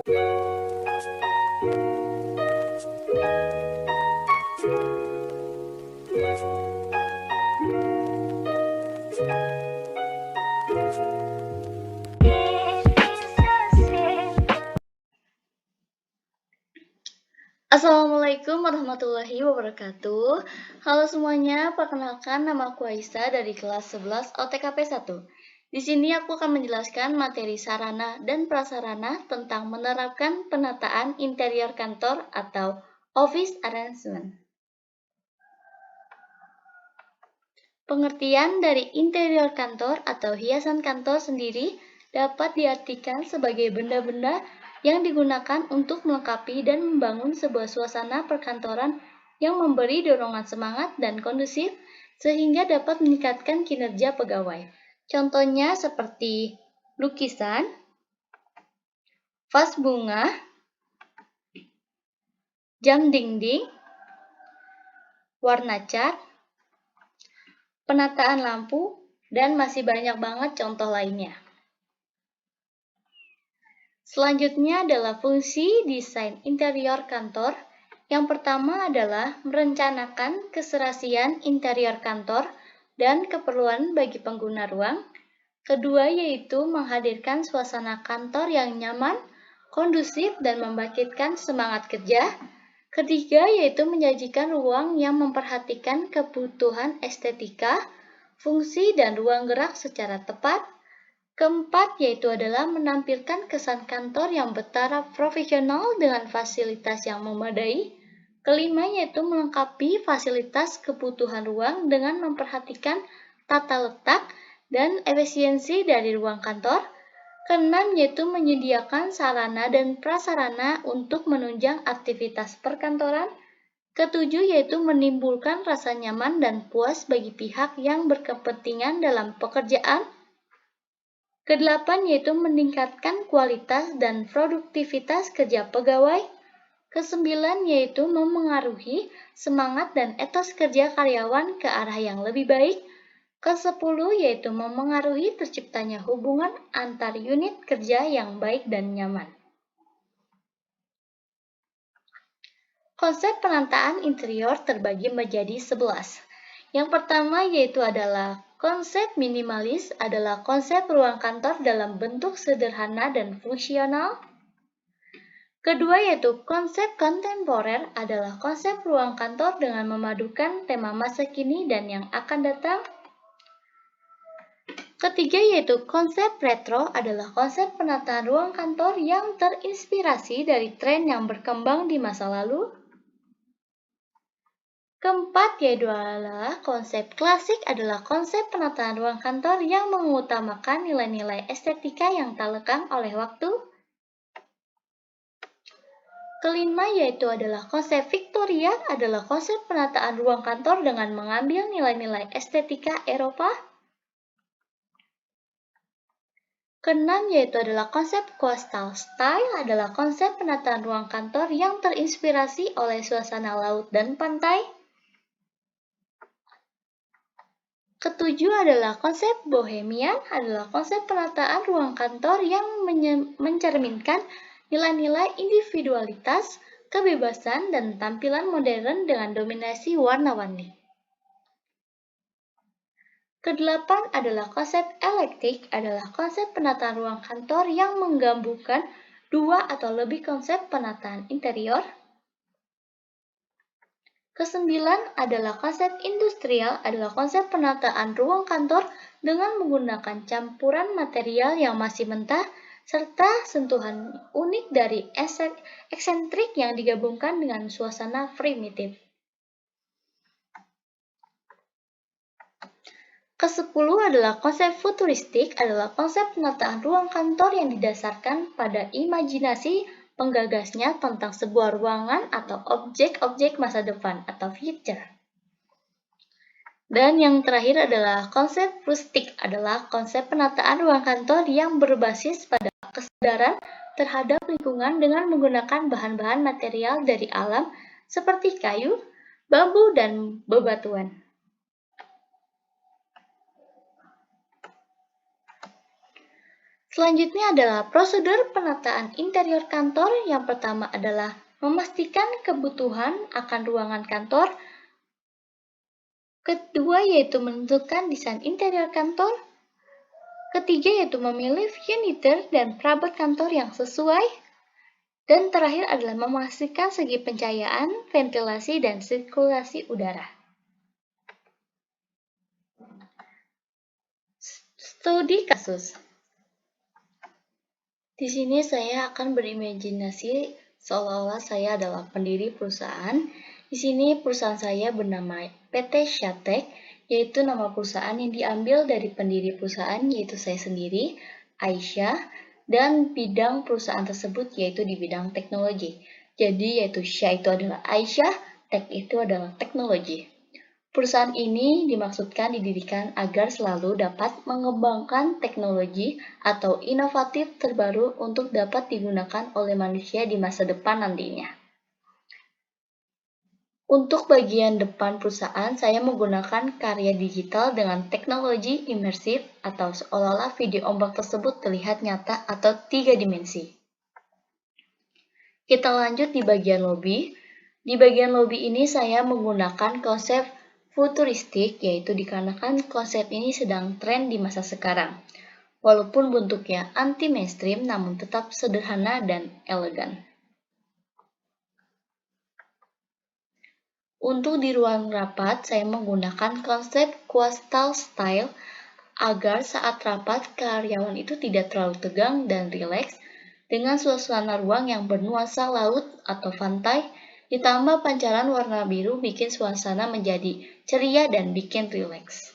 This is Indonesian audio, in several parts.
Assalamualaikum warahmatullahi wabarakatuh. Halo semuanya, perkenalkan nama aku Aisyah dari kelas 11 OTKP 1. Di sini aku akan menjelaskan materi sarana dan prasarana tentang menerapkan penataan interior kantor atau office arrangement. Pengertian dari interior kantor atau hiasan kantor sendiri dapat diartikan sebagai benda-benda yang digunakan untuk melengkapi dan membangun sebuah suasana perkantoran yang memberi dorongan semangat dan kondusif sehingga dapat meningkatkan kinerja pegawai. Contohnya seperti lukisan, vas bunga, jam dinding, warna cat, penataan lampu, dan masih banyak banget contoh lainnya. Selanjutnya adalah fungsi desain interior kantor. Yang pertama adalah merencanakan keserasian interior kantor dan keperluan bagi pengguna ruang. Kedua yaitu menghadirkan suasana kantor yang nyaman, kondusif, dan membangkitkan semangat kerja. Ketiga yaitu menyajikan ruang yang memperhatikan kebutuhan estetika, fungsi, dan ruang gerak secara tepat. Keempat yaitu adalah menampilkan kesan kantor yang bertaraf profesional dengan fasilitas yang memadai. Kelima yaitu melengkapi fasilitas kebutuhan ruang dengan memperhatikan tata letak dan efisiensi dari ruang kantor. Keenam yaitu menyediakan sarana dan prasarana untuk menunjang aktivitas perkantoran. Ketujuh yaitu menimbulkan rasa nyaman dan puas bagi pihak yang berkepentingan dalam pekerjaan. Kedelapan yaitu meningkatkan kualitas dan produktivitas kerja pegawai. Kesembilan yaitu memengaruhi semangat dan etos kerja karyawan ke arah yang lebih baik. Kesepuluh yaitu memengaruhi terciptanya hubungan antar unit kerja yang baik dan nyaman. Konsep penataan interior terbagi menjadi 11. Yang pertama yaitu adalah konsep minimalis adalah konsep ruang kantor dalam bentuk sederhana dan fungsional. Kedua yaitu konsep kontemporer adalah konsep ruang kantor dengan memadukan tema masa kini dan yang akan datang. Ketiga yaitu konsep retro adalah konsep penataan ruang kantor yang terinspirasi dari tren yang berkembang di masa lalu. Keempat yaitu adalah konsep klasik adalah konsep penataan ruang kantor yang mengutamakan nilai-nilai estetika yang tak lekang oleh waktu. Kelima yaitu adalah konsep Victorian adalah konsep penataan ruang kantor dengan mengambil nilai-nilai estetika Eropa. Keenam yaitu adalah konsep coastal style adalah konsep penataan ruang kantor yang terinspirasi oleh suasana laut dan pantai. Ketujuh adalah konsep bohemian adalah konsep penataan ruang kantor yang mencerminkan nilai-nilai individualitas, kebebasan, dan tampilan modern dengan dominasi warna-warni. Kedelapan adalah konsep eklektik adalah konsep penataan ruang kantor yang menggabungkan dua atau lebih konsep penataan interior. Kesembilan adalah konsep industrial adalah konsep penataan ruang kantor dengan menggunakan campuran material yang masih mentah serta sentuhan unik dari eksentrik yang digabungkan dengan suasana primitif. Kesepuluh adalah konsep futuristik adalah konsep penataan ruang kantor yang didasarkan pada imajinasi penggagasnya tentang sebuah ruangan atau objek-objek masa depan atau future. Dan yang terakhir adalah konsep rustik adalah konsep penataan ruang kantor yang berbasis pada kesadaran terhadap lingkungan dengan menggunakan bahan-bahan material dari alam seperti kayu, bambu, dan bebatuan. Selanjutnya adalah prosedur penataan interior kantor. Yang pertama adalah memastikan kebutuhan akan ruangan kantor. Kedua yaitu menentukan desain interior kantor. Ketiga yaitu memilih furniture dan perabot kantor yang sesuai. Dan terakhir adalah memastikan segi pencahayaan, ventilasi, dan sirkulasi udara. Studi kasus. Di sini saya akan berimajinasi seolah-olah saya adalah pendiri perusahaan. Di sini perusahaan saya bernama PT Syatek, yaitu nama perusahaan yang diambil dari pendiri perusahaan, yaitu saya sendiri, Aisyah, dan bidang perusahaan tersebut yaitu di bidang teknologi. Jadi yaitu Syah itu adalah Aisyah, Tek itu adalah teknologi. Perusahaan ini dimaksudkan didirikan agar selalu dapat mengembangkan teknologi atau inovatif terbaru untuk dapat digunakan oleh manusia di masa depan nantinya. Untuk bagian depan perusahaan, saya menggunakan karya digital dengan teknologi imersif atau seolah-olah video ombak tersebut terlihat nyata atau 3 dimensi. Kita lanjut di bagian lobi. Di bagian lobi ini saya menggunakan konsep futuristik, yaitu dikarenakan konsep ini sedang tren di masa sekarang. Walaupun bentuknya anti-mainstream, namun tetap sederhana dan elegan. Untuk di ruang rapat, saya menggunakan konsep coastal style agar saat rapat karyawan itu tidak terlalu tegang dan rileks, dengan suasana ruang yang bernuansa laut atau pantai, ditambah pancaran warna biru bikin suasana menjadi ceria dan bikin rileks.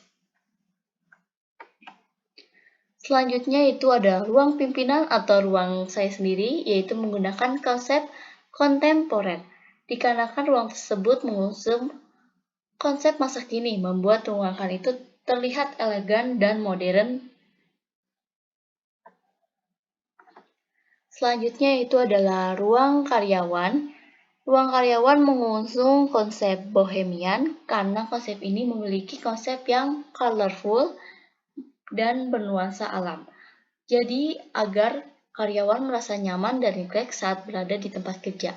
Selanjutnya itu ada ruang pimpinan atau ruang saya sendiri, yaitu menggunakan konsep kontemporer. Dikarenakan ruang tersebut mengusung konsep masa kini, membuat ruangan itu terlihat elegan dan modern. Selanjutnya itu adalah ruang karyawan. Ruang karyawan mengusung konsep bohemian karena konsep ini memiliki konsep yang colorful dan bernuansa alam. Jadi agar karyawan merasa nyaman dan rileks saat berada di tempat kerja.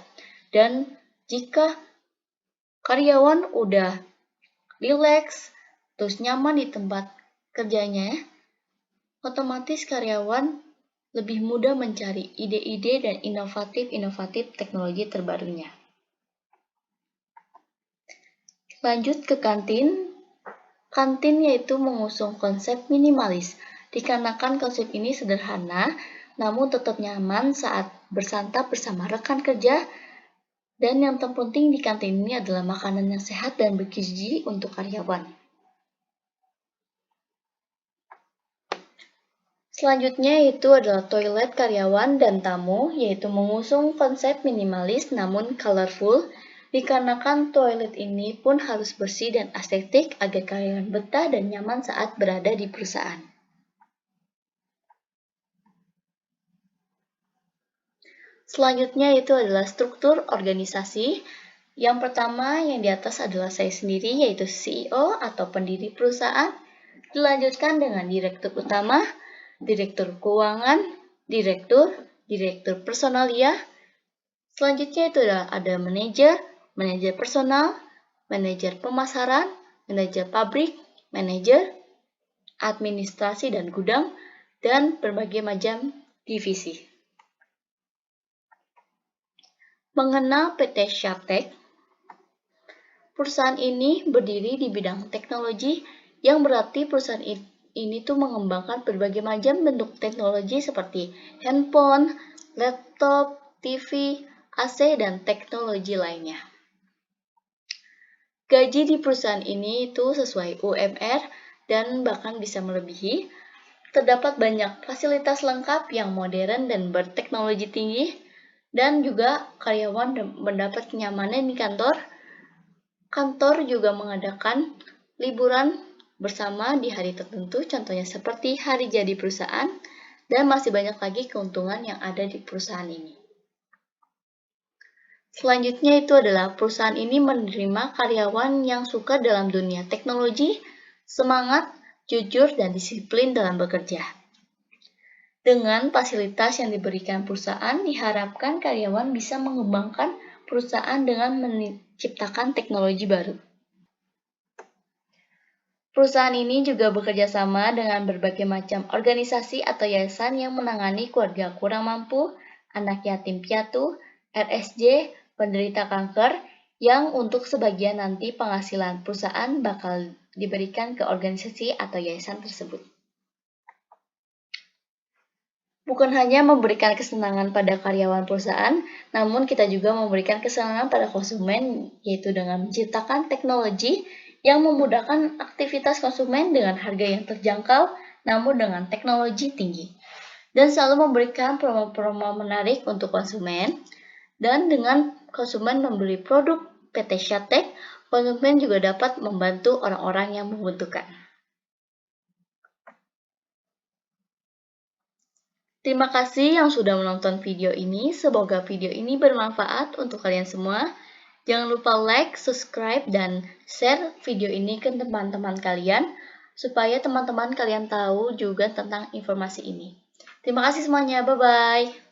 Dan jika karyawan udah rileks, terus nyaman di tempat kerjanya, otomatis karyawan lebih mudah mencari ide-ide dan inovatif teknologi terbarunya. Lanjut ke kantin. Kantin yaitu mengusung konsep minimalis. Dikarenakan konsep ini sederhana, namun tetap nyaman saat bersantap bersama rekan kerja. Dan yang terpenting di kantin ini adalah makanan yang sehat dan bergizi untuk karyawan. Selanjutnya itu adalah toilet karyawan dan tamu, yaitu mengusung konsep minimalis namun colorful. Dikarenakan toilet ini pun harus bersih dan estetik agar karyawan betah dan nyaman saat berada di perusahaan. Selanjutnya itu adalah struktur organisasi. Yang pertama yang di atas adalah saya sendiri, yaitu CEO atau pendiri perusahaan. Dilanjutkan dengan direktur utama, direktur keuangan, direktur personalia. Selanjutnya itu ada manajer personal, manajer pemasaran, manajer pabrik, manajer administrasi dan gudang, dan berbagai macam divisi. Mengenal PT Syatek, perusahaan ini berdiri di bidang teknologi, yang berarti perusahaan ini tuh mengembangkan berbagai macam bentuk teknologi seperti handphone, laptop, TV, AC, dan teknologi lainnya. Gaji di perusahaan ini itu sesuai UMR dan bahkan bisa melebihi. Terdapat banyak fasilitas lengkap yang modern dan berteknologi tinggi, dan juga karyawan mendapat kenyamanan di kantor. Kantor juga mengadakan liburan bersama di hari tertentu, contohnya seperti hari jadi perusahaan, dan masih banyak lagi keuntungan yang ada di perusahaan ini. Selanjutnya itu adalah perusahaan ini menerima karyawan yang suka dalam dunia teknologi, semangat, jujur, dan disiplin dalam bekerja. Dengan fasilitas yang diberikan perusahaan, diharapkan karyawan bisa mengembangkan perusahaan dengan menciptakan teknologi baru. Perusahaan ini juga bekerja sama dengan berbagai macam organisasi atau yayasan yang menangani keluarga kurang mampu, anak yatim piatu, RSJ, penderita kanker, yang untuk sebagian nanti penghasilan perusahaan bakal diberikan ke organisasi atau yayasan tersebut. Bukan hanya memberikan kesenangan pada karyawan perusahaan, namun kita juga memberikan kesenangan pada konsumen, yaitu dengan menciptakan teknologi yang memudahkan aktivitas konsumen dengan harga yang terjangkau, namun dengan teknologi tinggi. Dan selalu memberikan promo-promo menarik untuk konsumen, dan dengan konsumen membeli produk PT Syatek, konsumen juga dapat membantu orang-orang yang membutuhkan. Terima kasih yang sudah menonton video ini. Semoga video ini bermanfaat untuk kalian semua. Jangan lupa like, subscribe, dan share video ini ke teman-teman kalian supaya teman-teman kalian tahu juga tentang informasi ini. Terima kasih semuanya. Bye-bye.